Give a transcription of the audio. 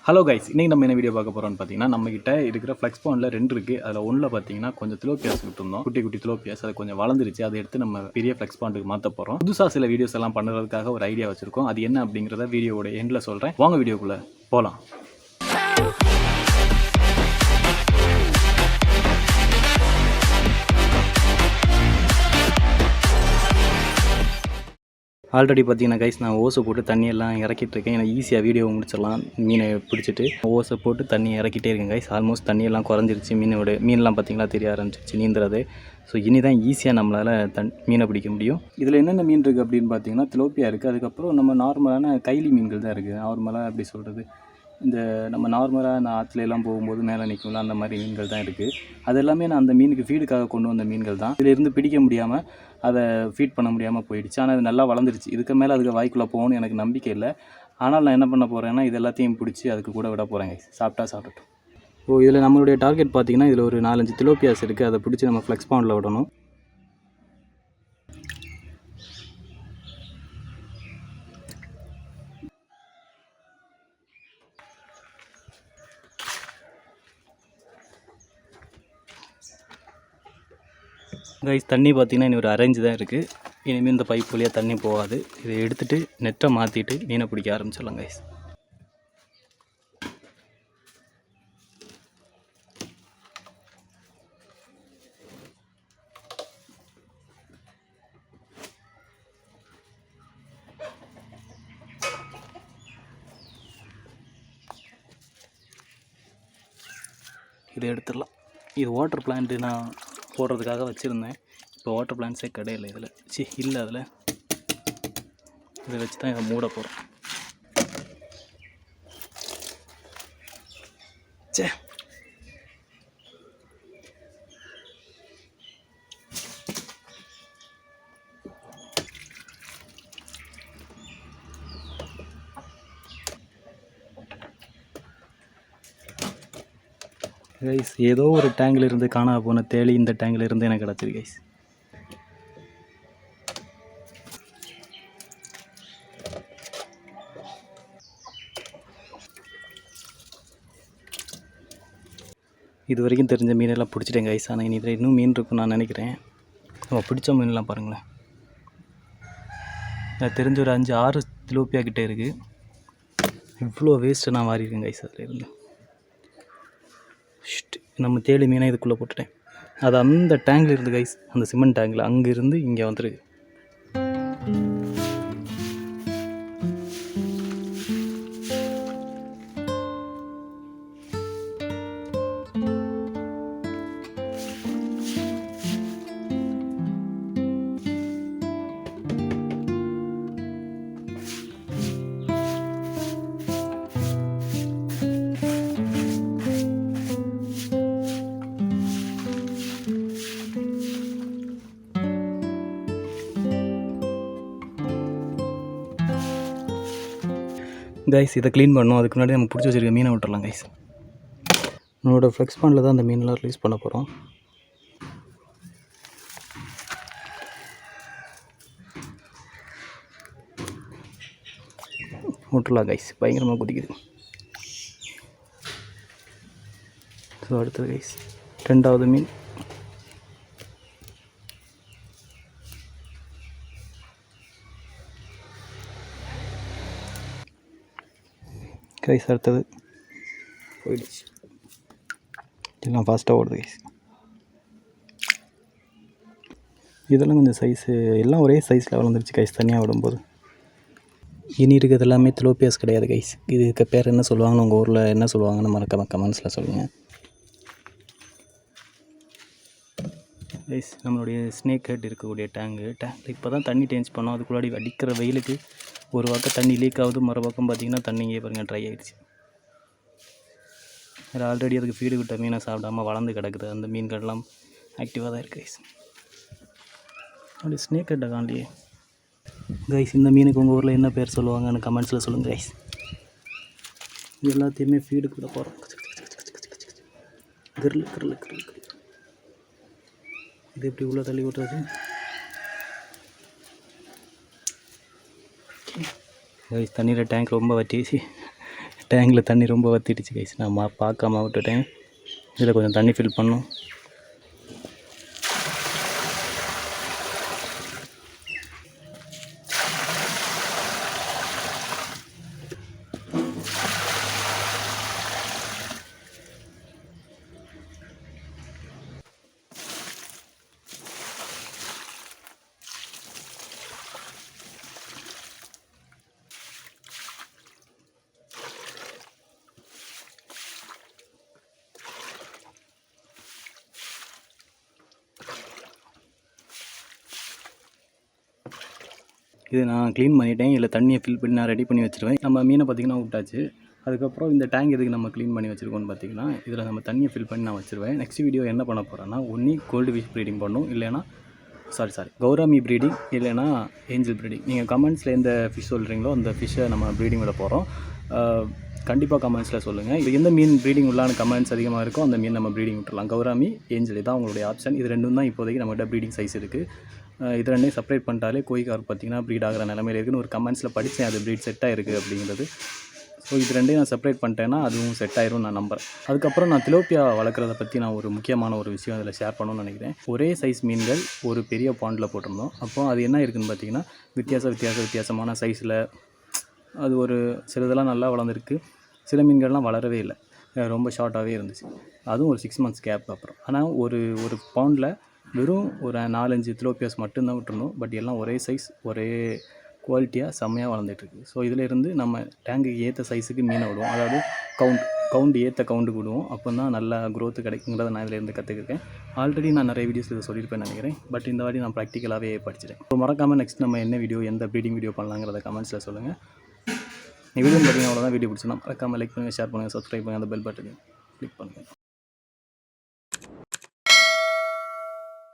Hello guys, இன்றைக்கி நம்ம என்ன வீடியோ பார்க்க போகிறோம்னு பார்த்தீங்கன்னா, நம்மகிட்ட இருக்கிற ஃப்ளெக்ஸ் பாண்டில் 2 இருக்குது. அதில் ஒன்றில் பார்த்தீங்கன்னா கொஞ்சம் திலோப்பியாஸ் விட்டுருந்தோம். குட்டி குட்டி திலோப்பியாஸ் அது கொஞ்சம் வளர்ந்துருச்சு. அதை எடுத்து நம்ம பெரிய ஃப்ளெக்ஸ் பாண்டுக்கு மாற்ற போகிறோம். புதுசாக சில வீடியோஸ் எல்லாம் பண்ணுறதுக்காக ஒரு ஐடியா வச்சுருக்கோம். அது என்ன அப்படிங்கிறத வீடியோவோட எண்டில் சொல்கிறேன். வாங்க வீடியோக்குள்ளே போகலாம். ஆல்ரெடி பார்த்தீங்கன்னா கைஸ், நான் ஓஸை போட்டு தண்ணியெல்லாம் இறக்கிட்டு இருக்கேன். எனக்கு ஈஸியாக வீடியோ முடிச்சிடலாம். மீனை பிடிச்சிட்டு ஓஸை போட்டு தண்ணி இறக்கிட்டே இருக்கேன் கைஸ். ஆல்மோஸ்ட் தண்ணியெல்லாம் குறைஞ்சிருச்சு. மீன்லாம் பார்த்தீங்கன்னா தெரிய ஆரம்பிச்சிருச்சு நீந்துறது. ஸோ இனி தான் ஈஸியாக நம்மளால் மீனை பிடிக்க முடியும். இதில் என்னென்ன மீன் இருக்குது அப்படின்னு பார்த்தீங்கன்னா, திலோப்பியா இருக்குது. அதுக்கப்புறம் நம்ம நார்மலான கைலி மீன்கள் தான் இருக்குது. நார்மலாக எப்படி சொல்கிறது, இந்த நம்ம நார்மலாக இந்த ஆற்றுலாம் போகும்போது மேலே நிற்கும்ல, அந்த மாதிரி மீன்கள் தான் இருக்குது. அது எல்லாமே நான் அந்த மீனுக்கு ஃபீடுக்காக கொண்டு வந்த மீன்கள் தான். இதிலிருந்து பிடிக்க முடியாமல், அதை ஃபீட் பண்ண முடியாமல் போயிடுச்சு. ஆனால் அது நல்லா வளர்ந்துருச்சு. இதுக்கு மேலே அதுக்கு வாய்க்குள்ளே போகணும்னு எனக்கு நம்பிக்கை இல்லை. ஆனால் நான் என்ன பண்ண போகிறேன்னா, இது எல்லாத்தையும் பிடிச்சி அதுக்கு கூட விட போகிறேன். சாப்பிட்டட்டும். இதில் நம்மளுடைய டார்கெட் பார்த்திங்கன்னா, இதில் ஒரு 4-5 திலோப்பியாஸ் இருக்குது. அதை பிடிச்சி நம்ம ஃப்ளெக்ஸ் பாண்டில் விடணும். கைஸ், தண்ணி பார்த்திங்கன்னா இனி ஒரு அரேஞ்சு தான் இருக்குது. இனிமேல் இந்த பைப் வழியாக தண்ணி போகாது. இதை எடுத்துகிட்டு நெட்டை மாற்றிட்டு மீனை பிடிக்க ஆரம்பிச்சிடலாம் கைஸ். இதை எடுத்துடலாம். இது வாட்டர் பிளான்ட்டு நான் போடுறதுக்காக வச்சுருந்தேன். இப்போ வாட்டர் பிளான்ட்ஸே கிடையாது இதில். இல்லை அதில். இதை வச்சு தான் இதை மூட போகிறோம். கைஸ், ஏதோ ஒரு டேங்கில் இருந்து காணாம போன தேளி இந்த டேங்கில் இருந்து எனக்கு கிடச்சிருக்கு கைஸ். இது வரைக்கும் தெரிஞ்ச மீனெல்லாம் பிடிச்சிட்டேன் கைஸ். ஆனால் இனி இதில் இன்னும் மீன் இருக்குன்னு நான் நினைக்கிறேன். நம்ம பிடிச்ச மீன்லாம் பாருங்களேன். எனக்கு தெரிஞ்ச ஒரு 5-6 திலோப்பியா கிட்டே இருக்குது. இவ்வளோ வேஸ்ட்டு நான் வாரியிருக்கேன் கைஸ். அதில் இருந்து நம்ம தேடி மீனை இதுக்குள்ளே போட்டுட்டேன். அது அந்த டேங்கில் இருந்து கைஸ், அந்த சிமெண்ட் டேங்கில் அங்கேருந்து இங்கே வந்துருக்கு. கைஸ், இதை க்ளீன் பண்ணோம். அதுக்கு முன்னாடி நம்ம பிடிச்சி வச்சுருக்க மீனை விட்டுறலாம் கைஸ். நம்மளோட ஃப்ளெக்ஸ் பாண்டில் தான் அந்த மீனெலாம் ரிலீஸ் பண்ண போகிறோம். விட்டுறலாம் கைஸ். பயங்கரமாக குதிக்குது. ஸோ அடுத்தது கைஸ், 2வது மீன். கைஸ், அடுத்தது போயிடுச்சு. எல்லாம் ஃபாஸ்ட்டாக ஓடுது கைஸ். இதெல்லாம் கொஞ்சம் சைஸு எல்லாம் ஒரே சைஸில் வளர்ந்துருச்சு கைஸ் தனியாக விடும்போது. இனி இருக்கிறது எல்லாமே திலோப்பியாஸ் கிடையாது கைஸ். இதுக்கு பேர் என்ன சொல்லுவாங்கன்னு உங்கள் ஊரில் என்ன சொல்லுவாங்கன்னு மறக்காம கமெண்ட்ஸில் சொல்லுங்கள் கைஸ். நம்மளுடைய ஸ்னேக் ஹெட் இருக்கக்கூடிய டேங்கில் இப்போ தான் தண்ணி சேஞ்ச் பண்ணோம். அதுக்குள்ளாடி அடிக்கிற வெயிலுக்கு ஒரு பக்கம் தண்ணி லீக் ஆகுது, மறுபக்கம் பார்த்திங்கன்னா தண்ணிங்கே பாருங்கள் ட்ரை ஆகிடுச்சு. அது ஆல்ரெடி அதுக்கு ஃபீடு விட்ட மீனை சாப்பிடாமல் வளர்ந்து கிடக்குது. அந்த மீன்கள்லாம் ஆக்டிவாக தான் இருக்குது கைஸ். அப்படி ஸ்னேக் ஹெட்டை காணலையே கைஸ். இந்த மீனுக்கு உங்கள் ஊரில் என்ன பேர் சொல்லுவாங்கன்னு கமெண்ட்ஸில் சொல்லுங்கள் கைஸ். இது எல்லாத்தையுமே ஃபீடு கூட போகிறோம். கிரில் இது எப்படி உள்ளே தள்ளி விட்டுறது. தண்ணியில் டேங்க் ரொம்ப வட்டிச்சு. டேங்கில் தண்ணி ரொம்ப வற்றிடுச்சு கைஸ், நான் பார்க்காம விட்டுட்டேன். இதில் கொஞ்சம் தண்ணி ஃபில் பண்ணணும். இது நான் க்ளீன் பண்ணிட்டேன். இதில் தண்ணியை ஃபில் பண்ணி நான் ரெடி பண்ணி வச்சுருவேன். நம்ம மீனை பார்த்திங்கன்னா விட்டாச்சு. அதுக்கப்புறம் இந்த டேங்க் எதுக்கு நம்ம க்ளீன் பண்ணி வச்சுருக்கோன்னு பார்த்திங்கன்னா, இதில் நம்ம தண்ணியை ஃபில் பண்ணி நான் வச்சுருவேன். நெக்ஸ்ட் வீடியோ என்ன பண்ண போகிறேன்னா, ஒன்று கோல்டு ஃபிஷ் ப்ரீடிங் பண்ணணும், இல்லைனா கௌராமி ப்ரீடிங், இல்லைனா ஏஞ்சல் ப்ரீடிங். நீங்கள் கமெண்ட்ஸில் எந்த ஃபிஷ் சொல்கிறீங்களோ அந்த ஃபிஷ்ஷை நம்ம ப்ரீடிங் விட போகிறோம். கண்டிப்பாக கமெண்ட்ஸில் சொல்லுங்கள். இது எந்த மீன் ப்ரீடிங் உள்ளான கமெண்ட்ஸ் அதிகமாக இருக்கோ அந்த மீன் நம்ம ப்ரீடிங் விட்டுறலாம். கௌராமி, ஏஞ்சல் இதான் உங்களுடைய ஆப்ஷன். இது ரெண்டும் தான் இப்போதைக்கு நம்மகிட்ட ப்ரீடிங் சைஸ் இருக்குது. இது ரெண்டையும் செப்பரேட் பண்ணிட்டாலே கோழி கார்ப் பார்த்திங்கன்னா ப்ரீட் ஆகிற நிலமையில இருக்குன்னு ஒரு கமெண்ட்ஸில் படித்தேன். அது ப்ரீட் செட் ஆகிருக்கு அப்படிங்கிறது. ஸோ இது ரெண்டையும் நான் செப்பரேட் பண்ணிட்டேன்னா அதுவும் செட் ஆயிரும் நான் நம்புறேன். அதுக்கப்புறம் நான் திலோப்பியா வளர்க்குறத பற்றி நான் ஒரு முக்கியமான ஒரு விஷயம் அதில் ஷேர் பண்ணணும்னு நினைக்கிறேன். ஒரே சைஸ் மீன்கள் ஒரு பெரிய பாண்டில் போட்டிருந்தோம். அப்போ அது என்ன இருக்குதுன்னு பார்த்திங்கன்னா, வித்தியாசமான சைஸில் அது ஒரு சிலதெல்லாம் நல்லா வளர்ந்துருக்கு, சில மீன்கள்லாம் வளரவே இல்லை, ரொம்ப ஷார்ட்டாகவே இருந்துச்சு. அதுவும் ஒரு 6 months கேப் அப்புறம். ஆனால் ஒரு பாண்டில் வெறும் ஒரு 4-5 திலோப்பியாஸ் மட்டும்தான் விட்டுருந்தோம். பட் எல்லாம் ஒரே சைஸ், ஒரே குவாலிட்டியாக செம்மையாக வளர்ந்துட்டுருக்கு. ஸோ இதிலேருந்து நம்ம டேங்குக்கு ஏற்ற சைஸுக்கு மீனை விடுவோம். அதாவது கவுண்ட் ஏற்ற கவுண்டுக்கு விடுவோம். அப்போ தான் நல்லா க்ரோத்து கிடைக்குங்கிறத நான் இதிலேருந்து கற்றுக்கிருக்கேன். ஆல்ரெடி நான் நிறைய வீடியோஸ் இதை சொல்லியிருப்பேன் நினைக்கிறேன். பட் இந்த வாட்டி நான் ப்ராக்டிக்கலாகவே படிச்சிட்டேன். ஸோ மறக்காமல் நெக்ஸ்ட் நம்ம என்ன வீடியோ, எந்த ப்ரீடிங் வீடியோ பண்ணலாங்கிறத கமெண்ட்ஸில் சொல்லுங்கள். வீடியோ பார்த்தீங்கன்னா அவ்வளோதான். வீடியோ பிடிச்சினா மறக்காமல் லைக் பண்ணுங்கள், ஷேர் பண்ணுங்கள், சப்ஸ்கிரைப் பண்ணுங்கள், அந்த பெல் பட்டனை கிளிக் பண்ணுங்கள்.